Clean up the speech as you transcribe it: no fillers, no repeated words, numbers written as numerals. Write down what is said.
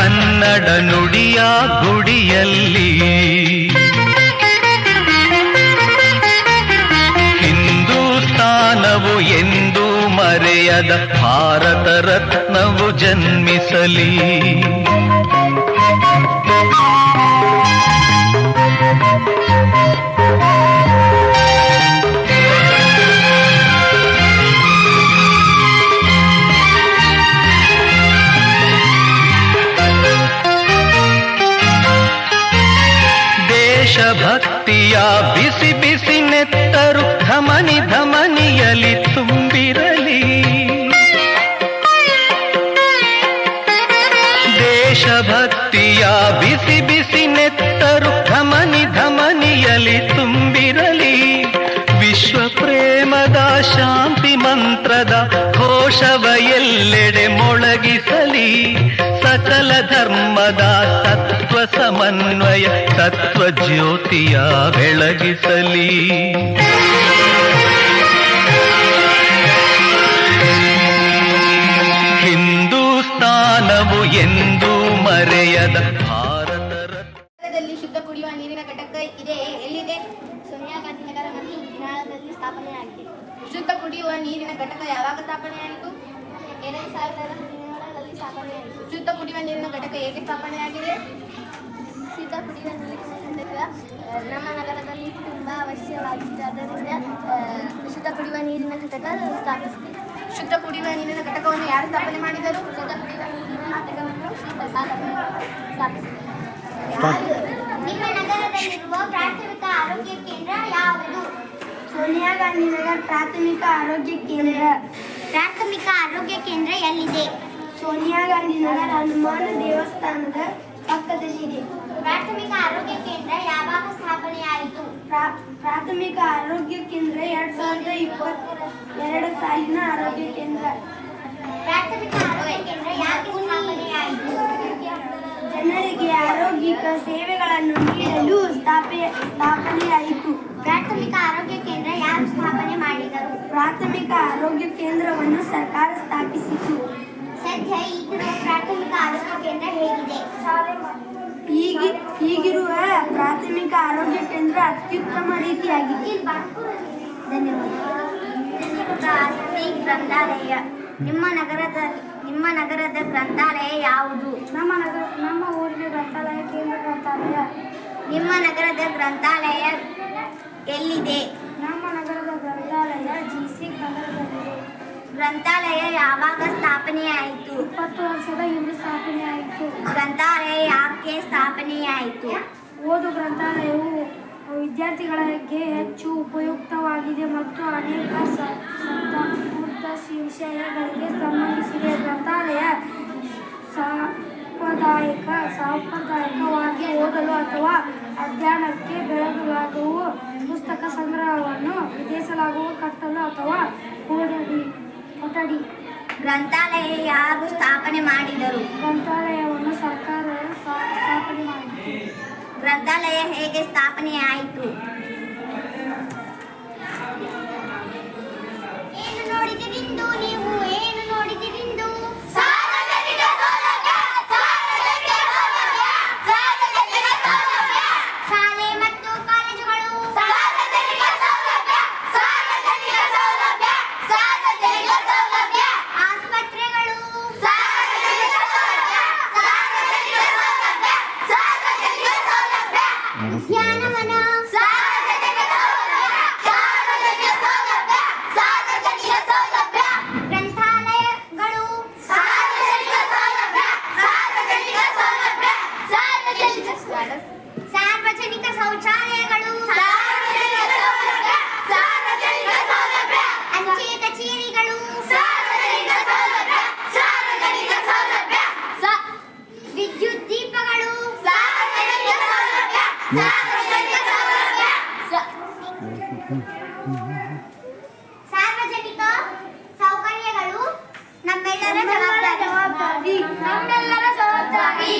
ಕನ್ನಡ ನುಡಿಯ ಗುಡಿಯಲ್ಲಿ ಹಿಂದೂಸ್ತಾನವು ಎಂದೂ ಮರೆಯದ ಭಾರತ ರತ್ನವು ಜನ್ಮಿಸಲಿ. ದೇಶಭಕ್ತಿಯ ಬಿಸಿ ಬಿಸಿ ನೆತ್ತರು ಧಮನಿ ಧಮನಿಯಲಿ ತುಂಬಿರಲಿ. ದೇಶಭಕ್ತಿಯ ಬಿಸಿ ಬಿಸಿ ನೆತ್ತರು ಧಮನಿ ಧಮನಿಯಲಿ ತುಂಬಿರಲಿ. ವಿಶ್ವ ಪ್ರೇಮದ ಶಾಂತಿ ಮಂತ್ರದ ಘೋಷವ ಎಲ್ಲೆಡೆ ಮೊಳಗಿಸಲಿ. ಸಕಲ ಧರ್ಮದ ತತ್ವ ಸಮನ್ವಯ ತತ್ವ ಜ್ಯೋತಿಯ ಬೆಳಗಿಸಲಿ. ಹಿಂದೂಸ್ತಾನವು ಎಂದೂ ಮರೆಯದ ಭಾರತ ರತ್ನದಲ್ಲಿ ಶುದ್ಧ ಕುಡಿಯುವ ನೀರಿನ ಘಟಕ ಇದೆ. ಎಲ್ಲಿದೆ? ಸೋನಿಯಾ ಗಾಂಧಿ ನಗರ ಮತ್ತು ಬಿಹಾರದಲ್ಲಿ ಸ್ಥಾಪನೆಯಾಗಿದೆ. ಶುದ್ಧ ಕುಡಿಯುವ ನೀರಿನ ಘಟಕ ಯಾವಾಗ ಸ್ಥಾಪನೆಯಾಯಿತು? 2017ರಲ್ಲಿ ಸ್ಥಾಪನೆಯಾಯಿತು. ಶುದ್ಧ ಕುಡಿಯುವ ನೀರಿನ ಘಟಕ ಹೇಗೆ ಸ್ಥಾಪನೆಯಾಗಿದೆ? ಶುದ್ಧ ಕುಡಿಯುವ ನೀರಿನ ಘಟಕ ನಮ್ಮ ನಗರದಲ್ಲಿ ತುಂಬ ಅವಶ್ಯವಾಗಿದೆ. ಆದ್ದರಿಂದ ಶುದ್ಧ ಕುಡಿಯುವ ನೀರಿನ ಘಟಕ ಸ್ಥಾಪಿಸಿದೆ. ಶುದ್ಧ ಕುಡಿಯುವ ನೀರಿನ ಘಟಕವನ್ನು ಯಾರು ಸ್ಥಾಪನೆ ಮಾಡಿದರು? ಶುದ್ಧ ಕುಡಿಯುವ ನೀರಿನ ಘಟಕವನ್ನು ಸ್ಥಾಪಿಸಿದೆ. ನಿಮ್ಮ ನಗರದಲ್ಲಿರುವ ಪ್ರಾಥಮಿಕ ಆರೋಗ್ಯ ಕೇಂದ್ರ ಯಾವುದು? ಸೋನಿಯಾ ಗಾಂಧಿ ನಗರ ಪ್ರಾಥಮಿಕ ಆರೋಗ್ಯ ಕೇಂದ್ರ. ಪ್ರಾಥಮಿಕ ಆರೋಗ್ಯ ಕೇಂದ್ರ ಎಲ್ಲಿದೆ? ಸೋನಿಯಾ ಗಾಂಧಿ ನಗರ ಹನುಮಾನ ದೇವಸ್ಥಾನದ ಪಕ್ಕದಲ್ಲಿದೆ. ಪ್ರಾಥಮಿಕ ಆರೋಗ್ಯ ಕೇಂದ್ರ ಯಾವಾಗ ಸ್ಥಾಪನೆಯಾಯಿತು? ಪ್ರಾಥಮಿಕ ಆರೋಗ್ಯ ಕೇಂದ್ರ 2022 ಸಾಲಿನ ಆರೋಗ್ಯ ಕೇಂದ್ರ. ಪ್ರಾಥಮಿಕ ಆರೋಗ್ಯ ಕೇಂದ್ರ ಯಾಕೆ ಸ್ಥಾಪನೆಯಾಯಿತು? ಜನರಿಗೆ ಆರೋಗ್ಯಿಕ ಸೇವೆಗಳನ್ನು ನೀಡಲು ಸ್ಥಾಪನೆಯಾಯಿತು. ಪ್ರಾಥಮಿಕ ಆರೋಗ್ಯ ಕೇಂದ್ರ ಯಾರು ಸ್ಥಾಪನೆ ಮಾಡಿದರು? ಪ್ರಾಥಮಿಕ ಆರೋಗ್ಯ ಕೇಂದ್ರವನ್ನು ಸರ್ಕಾರ ಸ್ಥಾಪಿಸಿತು. ಸದ್ಯ ಈಗಿರುವ ಪ್ರಾಥಮಿಕ ಆರೋಗ್ಯ ಕೇಂದ್ರ ಹೇಗಿದೆ? ಈಗಿರುವ ಪ್ರಾಥಮಿಕ ಆರೋಗ್ಯ ಕೇಂದ್ರ ಅತ್ಯುತ್ತಮ ರೀತಿಯಾಗಿದೆ. ಧನ್ಯವಾದ. ಆಸ್ತಿ ಗ್ರಂಥಾಲಯ. ನಿಮ್ಮ ನಗರದ ಗ್ರಂಥಾಲಯ ಯಾವುದು? ನಮ್ಮ ಊರಿನ ಗ್ರಂಥಾಲಯ ಕೇಂದ್ರ ಗ್ರಂಥಾಲಯ. ನಿಮ್ಮ ನಗರದ ಗ್ರಂಥಾಲಯ ಎಲ್ಲಿದೆ? ನಮ್ಮ ನಗರದ ಗ್ರಂಥಾಲಯ GC ನಗರದಲ್ಲಿದೆ. ಗ್ರಂಥಾಲಯ ಯಾವಾಗ ಸ್ಥಾಪನೆಯಾಯಿತು? 20 ವರ್ಷದ ಹಿಂದೆ ಸ್ಥಾಪನೆಯಾಯಿತು. ಗ್ರಂಥಾಲಯ ಯಾಕೆ ಸ್ಥಾಪನೆಯಾಯಿತು? ಓದು ಗ್ರಂಥಾಲಯವು ವಿದ್ಯಾರ್ಥಿಗಳಿಗೆ ಹೆಚ್ಚು ಉಪಯುಕ್ತವಾಗಿದೆ ಮತ್ತು ಅನೇಕ ಸಂಪೂರ್ಣ ವಿಷಯಗಳಿಗೆ ಸಂಬಂಧಿಸಿದೆ. ಗ್ರಂಥಾಲಯ ಸಾಂಪ್ರದಾಯಿಕವಾಗಿ ಓದಲು ಅಥವಾ ಅಧ್ಯಯನಕ್ಕೆ ಬೆಳಗಲಾಗುವ ಪುಸ್ತಕ ಸಂಗ್ರಹವನ್ನು ವಿಧಿಸಲಾಗುವ ಕಟ್ಟಲು ಅಥವಾ ಕೊಠಡಿ. ಗ್ರಂಥಾಲಯ ಯಾರು ಸ್ಥಾಪನೆ ಮಾಡಿದರು? ಗ್ರಂಥಾಲಯವನ್ನು ಸರ್ಕಾರ ಸ್ಥಾಪನೆ ಮಾಡಿದೆ. ಗ್ರಂಥಾಲಯ ಹೇಗೆ ಸ್ಥಾಪನೆಯಾಯಿತು? ಏನು ನೋಡಿದಿರಿಂದು ನೀವು? ಏನು ನೋಡಿದಿರಿಂದು? ಸಾರ್ವಜನಿಕ ಸೌಲಭ್ಯ, ಸಾರ್ವಜನಿಕ ಸೌಲಭ್ಯ, ಸಾರ್ವಜನಿಕ ಸೌಲಭ್ಯ. ಶಾಲೆ ಮತ್ತು ಕಾಲೇಜುಗಳು. ಸಾರ್ವಜನಿಕ ಸೌಲಭ್ಯ, ಸಾರ್ವಜನಿಕ ಸೌಲಭ್ಯ, ಸಾರ್ವಜನಿಕ ಸೌಲಭ್ಯ. ಆಸ್ಪತ್ರೆಗಳು. ಸಾರ್ವಜನಿಕ ಸೌಲಭ್ಯ, ಸಾರ್ವಜನಿಕ ಸೌಲಭ್ಯ, ಸಾರ್ವಜನಿಕ ಸೌಲಭ್ಯ. ಉದ್ಯಾನವನ. ಸಾರ್ವಜನಿಕ ಸೌಲಭ್ಯ, ಸಾರ್ವಜನಿಕ ಸೌಲಭ್ಯ, ಸಾರ್ವಜನಿಕ ಸೌಲಭ್ಯ. ಗ್ರಂಥಾಲಯಗಳು. ಸಾರ್ವಜನಿಕ ಸೌಲಭ್ಯ, ಸಾರ್ವಜನಿಕ ಸೌಲಭ್ಯ, ಸಾರ್ವಜನಿಕ ಸಾರ್ವಜನಿಕ ಶೌಚಾಲಯಗಳು. ಸಾರ್ವಜನಿಕ ಸೌಲಭ್ಯ, ಸಾರ್ವಜನಿಕ ಸೌಲಭ್ಯ. ಅಂಚೆ ಕಚೇರಿಗಳು. ಸಾರ್ವಜನಿಕ ಸೌಲಭ್ಯ, ಸಾರ್ವಜನಿಕ ಸೌಲಭ್ಯ. ವಿದ್ಯುತ್ ದೀಪಗಳು. ಸಾರ್ವಜನಿಕ ಸೌಲಭ್ಯ, ಸಾರ್ವಜನಿಕ ಸೌಲಭ್ಯ. ಸಾರ್ವಜನಿಕ ಸೌಕರ್ಯಗಳು ನಮ್ಮೆಲ್ಲರ ಜವಾಬ್ದಾರಿ.